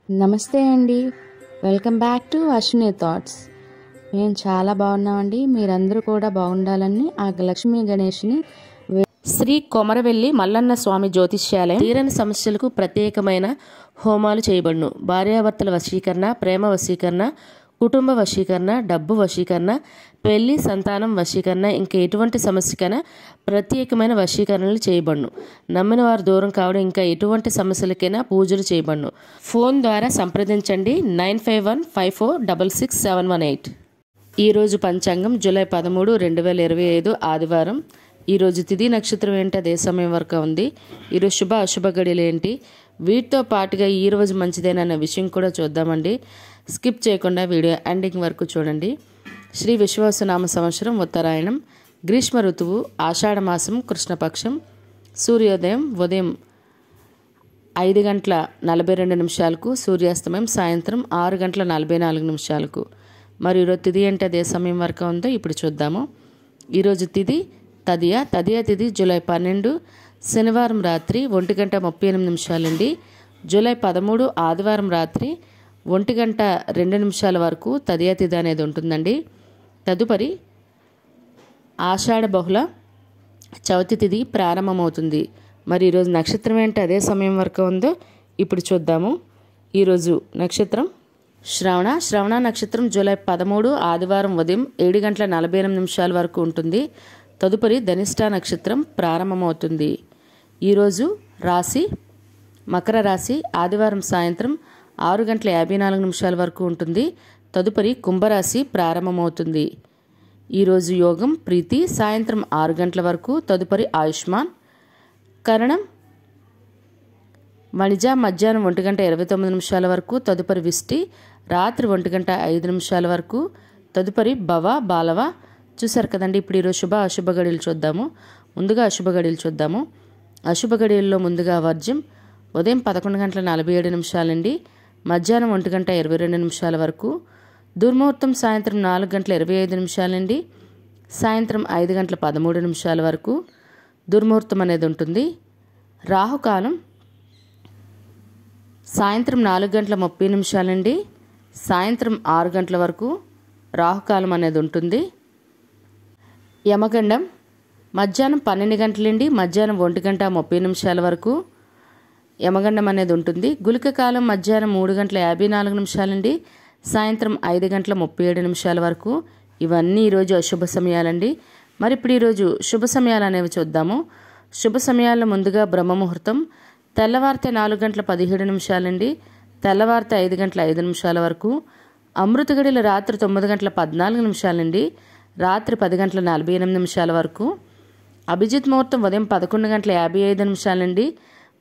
నమస్తే అండి. Welcome back to Ashwini thoughts. మేము చాలా బాగున్నామండి. మీరందరూ కూడా బాగుండాలని ఆ లక్ష్మీ గణేష్ని శ్రీ కొమరవెల్లి మల్లన్న స్వామి జ్యోతిష్యాలయం తీరని సమస్యలకు ప్రత్యేకమైన హోమాలు చేయబడును. భార్యాభర్తల వశీకరణ, ప్రేమ వశీకరణ, కుటుంబ వశీకరణ, డబ్బు వశీకరణ, పెళ్లి, సంతానం వశీకరణ, ఇంకా ఎటువంటి సమస్యకైనా ప్రత్యేకమైన వశీకరణలు చేయబడును. నమ్మిన వారు దూరం కావడం, ఇంకా ఎటువంటి సమస్యలకైనా పూజలు చేయబడును. ఫోన్ ద్వారా సంప్రదించండి 9515466718. ఈరోజు పంచాంగం జూలై 13, 2025 ఆదివారం. ఈరోజు తిథి నక్షత్రం ఏంటి, అదే సమయం వరకు ఉంది. ఈరోజు శుభ అశుభ గడియలు ఏంటి, వీటితో పాటుగా ఈ రోజు మంచిదేనన్న విషయం కూడా చూద్దామండి. స్కిప్ చేయకుండా వీడియో ఎండింగ్ వరకు చూడండి. శ్రీ విశ్వావసునామ సంవత్సరం ఉత్తరాయణం, గ్రీష్మ ఋతువు, ఆషాఢ మాసం, కృష్ణపక్షం. సూర్యోదయం ఉదయం 5:42 సూర్యాస్తమయం సాయంత్రం 6:44. మరి ఈరోజు తిథి అంటే అదే సమయం వరకు ఉందో ఇప్పుడు చూద్దాము. ఈరోజు తిథి తదియ తిథి జూలై 12 శనివారం రాత్రి 1:38 జూలై 13 ఆదివారం రాత్రి 1:02 వరకు తదియ తిథి అనేది ఉంటుందండి. తదుపరి ఆషాఢ బహుళ చవితి తిథి ప్రారంభమవుతుంది. మరి ఈరోజు నక్షత్రం ఏంటి అదే సమయం వరకు ఉందో ఇప్పుడు చూద్దాము. ఈరోజు నక్షత్రం శ్రవణ నక్షత్రం జూలై 13 ఆదివారం ఉదయం 7:48 వరకు ఉంటుంది. తదుపరి ధనిష్ట నక్షత్రం ప్రారంభమవుతుంది. ఈరోజు రాశి మకర రాశి, ఆదివారం సాయంత్రం 6:54 వరకు ఉంటుంది. తదుపరి కుంభరాశి ప్రారంభమవుతుంది. ఈరోజు యోగం ప్రీతి సాయంత్రం 6 గంటల వరకు. తదుపరి ఆయుష్మాన్. కరణం వణిజ మధ్యాహ్నం 1:29 వరకు. తదుపరి విష్టి రాత్రి 1:05 వరకు. తదుపరి భవ బాలవ. చూసారు కదండి. ఇప్పుడు ఈరోజు శుభ అశుభ గడియలు చూద్దాము. ముందుగా అశుభ గడియలు చూద్దాము. అశుభ గడియల్లో ముందుగా వర్జ్యం ఉదయం 11:47 మధ్యాహ్నం 1:22 వరకు. దుర్ముహూర్తం సాయంత్రం 4:25 సాయంత్రం 5:13 వరకు దుర్ముహూర్తం అనేది ఉంటుంది. రాహుకాలం సాయంత్రం 4:30 సాయంత్రం 6 గంటల వరకు రాహుకాలం అనేది ఉంటుంది. యమగండం మధ్యాహ్నం 12 మధ్యాహ్నం 1:30 వరకు యమగండం అనేది ఉంటుంది. గుళిక కాలం మధ్యాహ్నం 3:54 సాయంత్రం 5:37 వరకు. ఇవన్నీ ఈరోజు అశుభ సమయాలండి. మరి ఇప్పుడు ఈరోజు శుభ సమయాలు అనేవి చూద్దాము. శుభ సమయాల్లో ముందుగా బ్రహ్మముహూర్తం తెల్లవారితే 4:17 తెల్లవారితే 5:05 వరకు. అమృత గడియలు రాత్రి 9:14 రాత్రి 10:48 వరకు. అభిజిత్ ముహూర్తం ఉదయం 11:55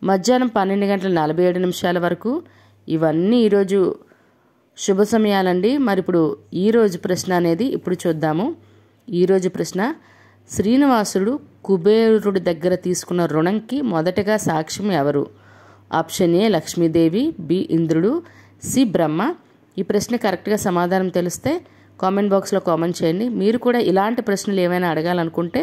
మధ్యాహ్నం 12:47 వరకు. ఇవన్నీ ఈరోజు శుభ సమయాలండి. మరి ఇప్పుడు ఈరోజు ప్రశ్న అనేది ఇప్పుడు చూద్దాము. ఈరోజు ప్రశ్న, శ్రీనివాసుడు కుబేరుడి దగ్గర తీసుకున్న రుణంకి మొదటగా సాక్ష్యం ఎవరు? ఆప్షన్ ఏ లక్ష్మీదేవి, బి ఇంద్రుడు, సి బ్రహ్మ. ఈ ప్రశ్న కరెక్ట్గా సమాధానం తెలిస్తే కామెంట్ బాక్స్లో కామెంట్ చేయండి. మీరు కూడా ఇలాంటి ప్రశ్నలు ఏమైనా అడగాలనుకుంటే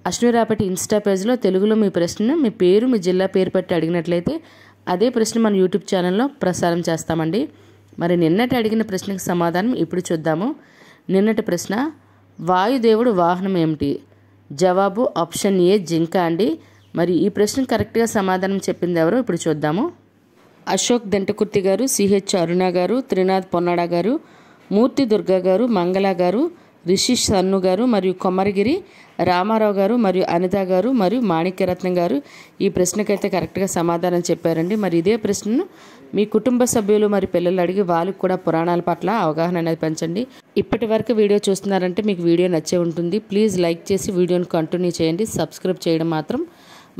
అశ్విరాపటి ఇన్స్టా పేజ్లో తెలుగులో మీ ప్రశ్నను మీ పేరు మీ జిల్లా పేరు పెట్టి అడిగినట్లయితే అదే ప్రశ్న మన యూట్యూబ్ ఛానల్లో ప్రసారం చేస్తామండి. మరి నిన్నటి అడిగిన ప్రశ్నకు సమాధానం ఇప్పుడు చూద్దాము. నిన్నటి ప్రశ్న, వాయుదేవుడు వాహనం ఏమిటి? జవాబు ఆప్షన్ ఏ జింక అండి. మరి ఈ ప్రశ్నకు కరెక్ట్గా సమాధానం చెప్పింది ఎవరో ఇప్పుడు చూద్దాము. అశోక్ దెంటకుర్తి గారు, సిహెచ్ అరుణ గారు, త్రినాథ్ పొన్నాడ గారు, మూర్తి దుర్గా గారు, మంగళ గారు, రిషి సన్ను గారు, మరియు కొమ్మరిగిరి రామారావు గారు, మరియు అనిత గారు, మరియు మాణిక్యరత్నం గారు ఈ ప్రశ్నకైతే కరెక్ట్గా సమాధానం చెప్పారండి. మరి ఇదే ప్రశ్నను మీ కుటుంబ సభ్యులు మరి పిల్లలు అడిగి వాళ్ళకి కూడా పురాణాల పట్ల అవగాహన అనేది పెంచండి. ఇప్పటి వరకు వీడియో చూస్తున్నారంటే మీకు వీడియో నచ్చే ఉంటుంది. ప్లీజ్ లైక్ చేసి వీడియోని కంటిన్యూ చేయండి. సబ్స్క్రైబ్ చేయడం మాత్రం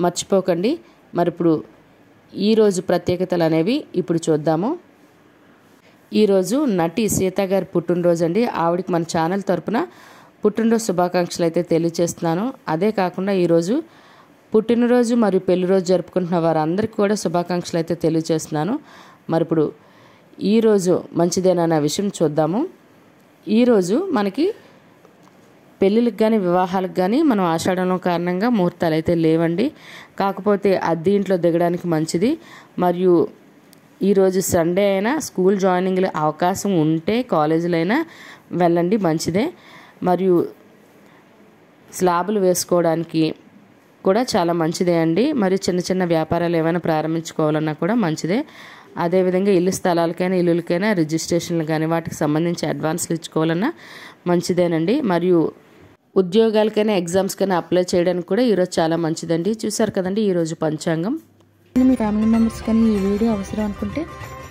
మర్చిపోకండి. మరి ఇప్పుడు ఈరోజు ప్రత్యేకతలు అనేవి ఇప్పుడు చూద్దాము. ఈరోజు నటి సీత గారి పుట్టినరోజు అండి. ఆవిడకి మన ఛానల్ తరపున పుట్టినరోజు శుభాకాంక్షలు అయితే తెలియజేస్తున్నాను. అదే కాకుండా ఈరోజు పుట్టినరోజు మరియు పెళ్లిరోజు జరుపుకుంటున్న వారందరికీ కూడా శుభాకాంక్షలు అయితే తెలియజేస్తున్నాను. మరి ఇప్పుడు ఈరోజు మంచిదేనన్న విషయం చూద్దాము. ఈరోజు మనకి పెళ్ళిళ్ళకి కానీ వివాహాలకు కానీ మనం ఆషాఢంలో కారణంగా ముహూర్తాలు అయితే లేవండి. కాకపోతే అద్దె ఇంట్లో దిగడానికి మంచిది. మరియు ఈరోజు సండే అయినా స్కూల్ జాయినింగ్లు అవకాశం ఉంటే కాలేజీలో అయినా వెళ్ళండి, మంచిదే. మరియు స్లాబులు వేసుకోవడానికి కూడా చాలా మంచిదే అండి. మరియు చిన్న చిన్న వ్యాపారాలు ఏమైనా ప్రారంభించుకోవాలన్నా కూడా మంచిదే. అదేవిధంగా ఇల్లు స్థలాలకైనా ఇల్లులకైనా రిజిస్ట్రేషన్లు కానీ వాటికి సంబంధించి అడ్వాన్స్లు ఇచ్చుకోవాలన్నా మంచిదేనండి. మరియు ఉద్యోగాలకైనా ఎగ్జామ్స్కైనా అప్లై చేయడానికి కూడా ఈరోజు చాలా మంచిదండి. చూసారు కదండి ఈరోజు పంచాంగం. మీ ఫ్యామిలీ మెంబర్స్ కానీ ఈ వీడియో అవసరం అనుకుంటే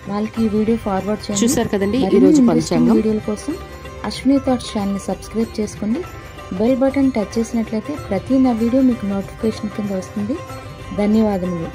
వాళ్ళకి ఈ వీడియో ఫార్వర్డ్ చేయండి. చూసారు కదండి ఈరోజు పంచాంగం. వీడియోల కోసం అశ్విని థాట్స్ ఛానల్ని సబ్స్క్రైబ్ చేసుకోండి. బెల్ బటన్ టచ్ చేసినట్లయితే ప్రతి నా వీడియో మీకు నోటిఫికేషన్ కింద వస్తుంది. ధన్యవాదములు.